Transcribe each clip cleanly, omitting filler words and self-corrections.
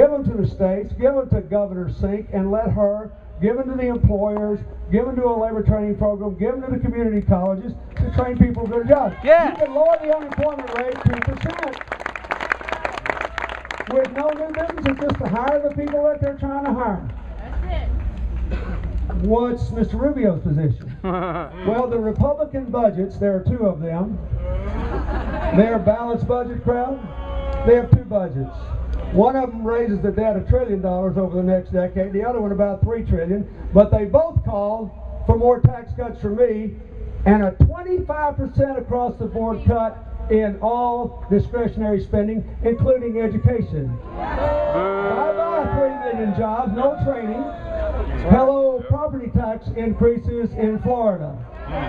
give them to the states, give them to Governor Sink, and let her give them to the employers, give them to a labor training program, give them to the community colleges to train people for their jobs. Yeah. You can lower the unemployment rate 2% with no new businesses, just to hire the people that they're trying to hire. That's it. What's Mr. Rubio's position? Well, the Republican budgets, there are two of them. They're balanced budget crowd. They have two budgets. One of them raises the debt $1 trillion over the next decade, the other one about $3 trillion, but they both call for more tax cuts for me and a 25% across the board cut in all discretionary spending, including education. Bye-bye 3 million jobs, no training. Hello, property tax increases in Florida,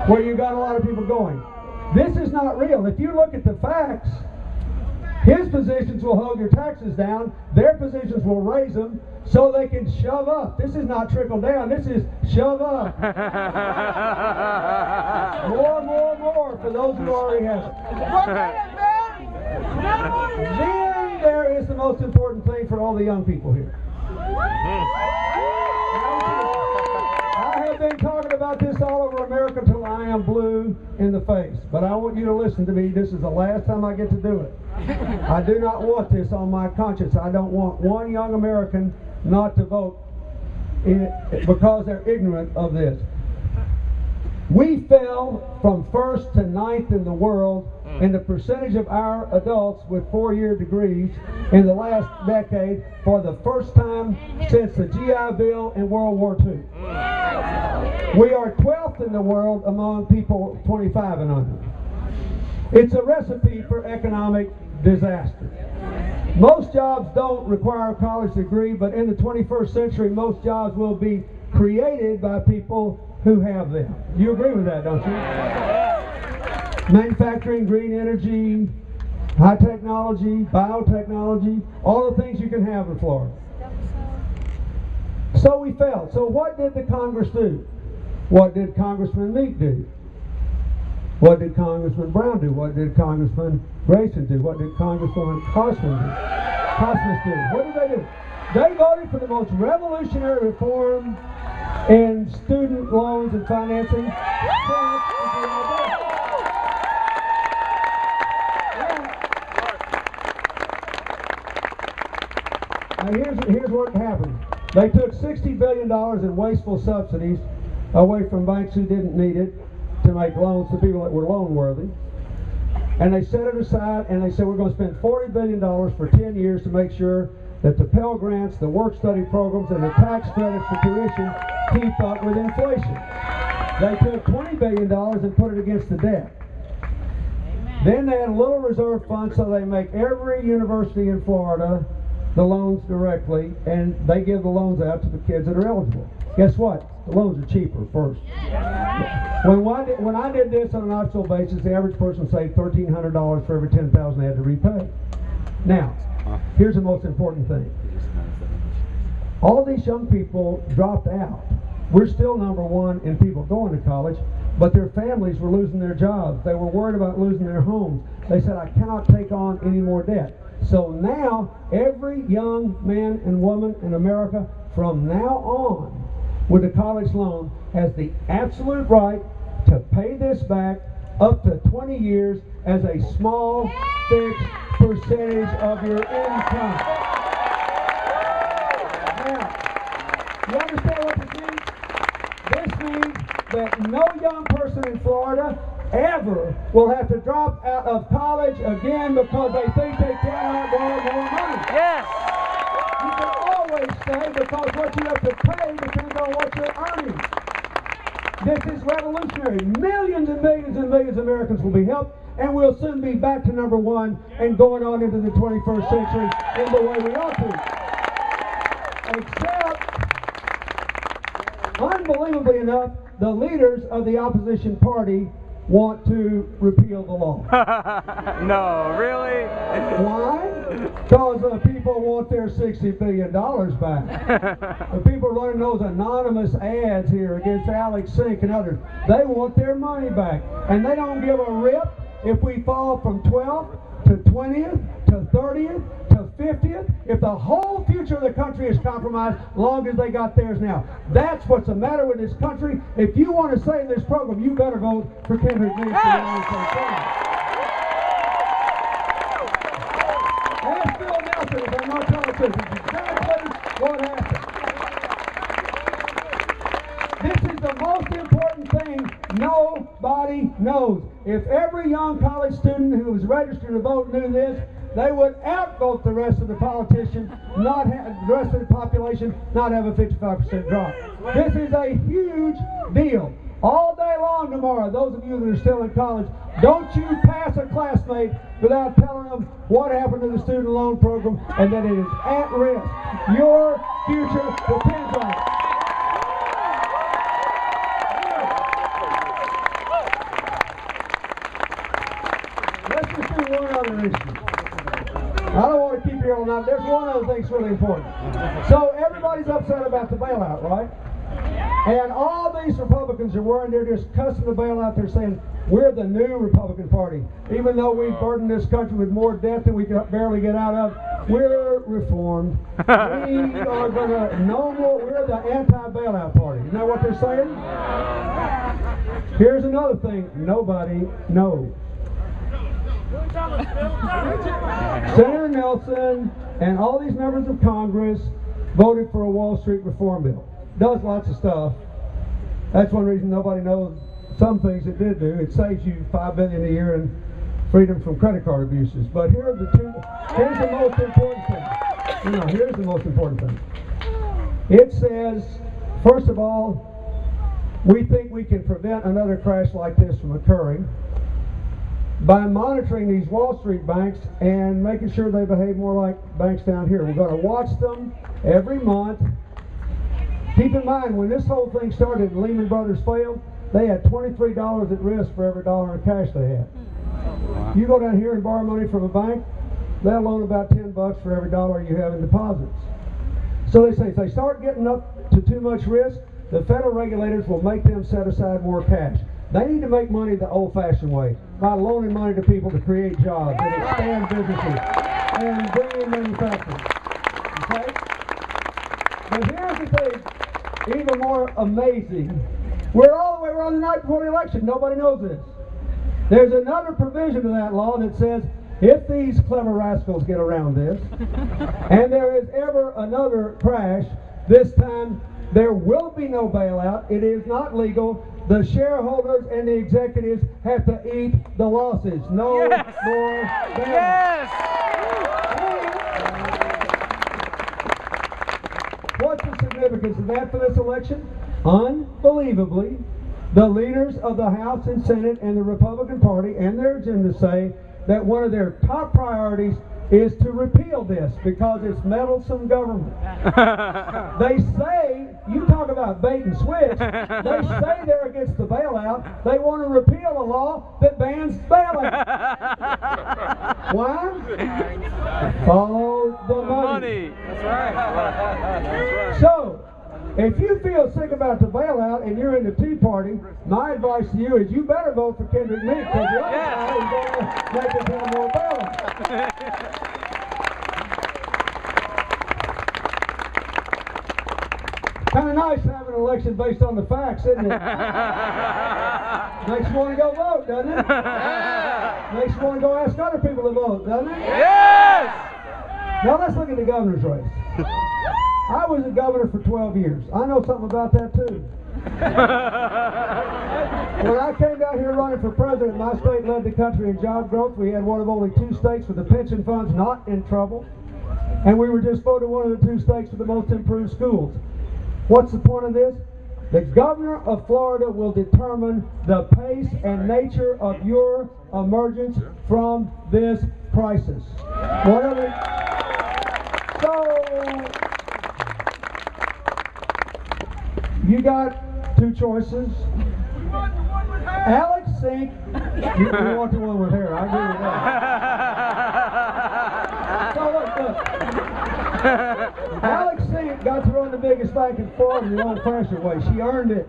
where you got a lot of people going. This is not real. If you look at the facts, his positions will hold your taxes down, their positions will raise them so they can shove up. This is not trickle down, this is shove up. More for those who already have it. Then there is the most important thing for all the young people here. I have been talking about this all over America till I am blue in the face. But I want you to listen to me. This is the last time I get to do it. I do not want this on my conscience. I don't want one young American not to vote because they're ignorant of this. We fell from 1st to 9th in the world in the percentage of our adults with 4-year degrees in the last decade for the first time since the GI Bill in World War II. We are 12th in the world among people 25 and under. It's a recipe for economic disaster. Most jobs don't require a college degree, but in the 21st century, most jobs will be created by people who have them. You agree with that, don't you? Manufacturing, green energy, high technology, biotechnology, all the things you can have in Florida. So we failed. So what did the Congress do? What did Congressman Meek do? What did Congressman Brown do? What did Congressman Grayson do? What did Congresswoman Cosmas do? What did they do? They voted for the most revolutionary reform in student loans and financing. Now here's what happened. They took $60 billion in wasteful subsidies away from banks who didn't need it to make loans to people that were loan worthy. And they set it aside and they said we're going to spend $40 billion for 10 years to make sure that the Pell Grants, the work study programs, and the tax credits for tuition keep up with inflation. They took $20 billion and put it against the debt. Amen. Then they had a little reserve fund, so they make every university in Florida the loans directly, and they give the loans out to the kids that are eligible. Guess what? The loans are cheaper first. When I did this on an optional basis, the average person saved $1,300 for every $10,000 they had to repay. Now, here's the most important thing. All these young people dropped out. We're still #1 in people going to college, but their families were losing their jobs. They were worried about losing their homes. They said, I cannot take on any more debt. So now, every young man and woman in America from now on with a college loan has the absolute right to pay this back up to 20 years as a small, fixed percentage of your income. Now, you understand what this means? This means that no young person in Florida ever will have to drop out of college again because they think they cannot borrow more money. Yes. You can always stay because what you have to pay depends on what you're earning. This is revolutionary. Millions and millions and millions of Americans will be helped, and we'll soon be back to #1 and going on into the 21st century in the way we ought to. Except, unbelievably enough, the leaders of the opposition party want to repeal the law. No, really? Why? Because the people want their $60 billion back. The people running those anonymous ads here against Alex Sink and others, they want their money back. And they don't give a rip if we fall from 12th to 20th to 30th to 50th, if the whole future of the country is compromised, long as they got theirs now. That's what's the matter with this country. If you want to save this program, you better vote for Kendrick Meeks. Ask Bill Nelson if I'm not telling the truth. It's exactly what happened. This is the most important thing nobody knows. If every young college student who was registered to vote knew this, they would outvote the rest of the politicians, not have the rest of the population, not have a 55% drop. This is a huge deal. All day long tomorrow, those of you that are still in college, don't you pass a classmate without telling them what happened to the student loan program and that it is at risk. Your future depends on it. Let's just do one other issue. I don't want to keep you all night. There's one other thing that's really important. So everybody's upset about the bailout, right? And all these Republicans are worried. They're just cussing the bailout. They're saying, we're the new Republican Party. Even though we've burdened this country with more debt than we can barely get out of, we're reformed. We are going to, no more, we're the anti-bailout party. Isn't that what they're saying? Here's another thing nobody knows. Senator Nelson and all these members of Congress voted for a Wall Street reform bill. Does lots of stuff. That's one reason nobody knows some things it did do. It saves you $5 billion a year in freedom from credit card abuses. But here are the two. Here's the most important thing. Here's the most important thing. It says, first of all, we think we can prevent another crash like this from occurring by monitoring these Wall Street banks and making sure they behave more like banks down here. We're going to watch them every month. Keep in mind, when this whole thing started and Lehman Brothers failed, they had $23 at risk for every dollar in cash they had. You go down here and borrow money from a bank, they'll loan about $10 for every dollar you have in deposits. So they say if they start getting up to too much risk, the federal regulators will make them set aside more cash. They need to make money the old-fashioned way, by loaning money to people to create jobs and expand businesses and bring in manufacturing. Okay? But here's the thing, even more amazing. We're all the way around the night before the election. Nobody knows this. There's another provision to that law that says if these clever rascals get around this, and there is ever another crash, this time there will be no bailout. It is not legal. The shareholders and the executives have to eat the losses. No more bailout. Yes! What's the significance of that for this election? Unbelievably, the leaders of the House and Senate and the Republican Party and their agenda say that one of their top priorities is to repeal this because it's meddlesome government. They say, you talk about bait and switch, they say they're against the bailout. They want to repeal a law that bans bailout. Why? Follow the money. That's right. That's right. So, if you feel sick about the bailout and you're in the Tea Party, my advice to you is you better vote for Kendrick Meeks because the other guy is going to make us have more bailout. Kind of nice having an election based on the facts, isn't it? Makes you want to go vote, doesn't it? Makes you want to go ask other people to vote, doesn't it? Yes! Now let's look at the governor's race. I was a governor for 12 years. I know something about that too. When I came down here running for president, my state led the country in job growth. We had one of only 2 states with the pension funds not in trouble. And we were just voted one of the 2 states with the most improved schools. What's the point of this? The governor of Florida will determine the pace and nature of your emergence from this crisis. Whatever. So, you got 2 choices. Alex Sink, you want the one with hair, I agree with that. So look. Alex Sink got to run the biggest bank in Florida the old-fashioned way. She earned it.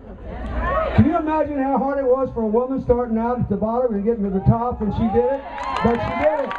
Can you imagine how hard it was for a woman starting out at the bottom and getting to the top when she did it? But she did it.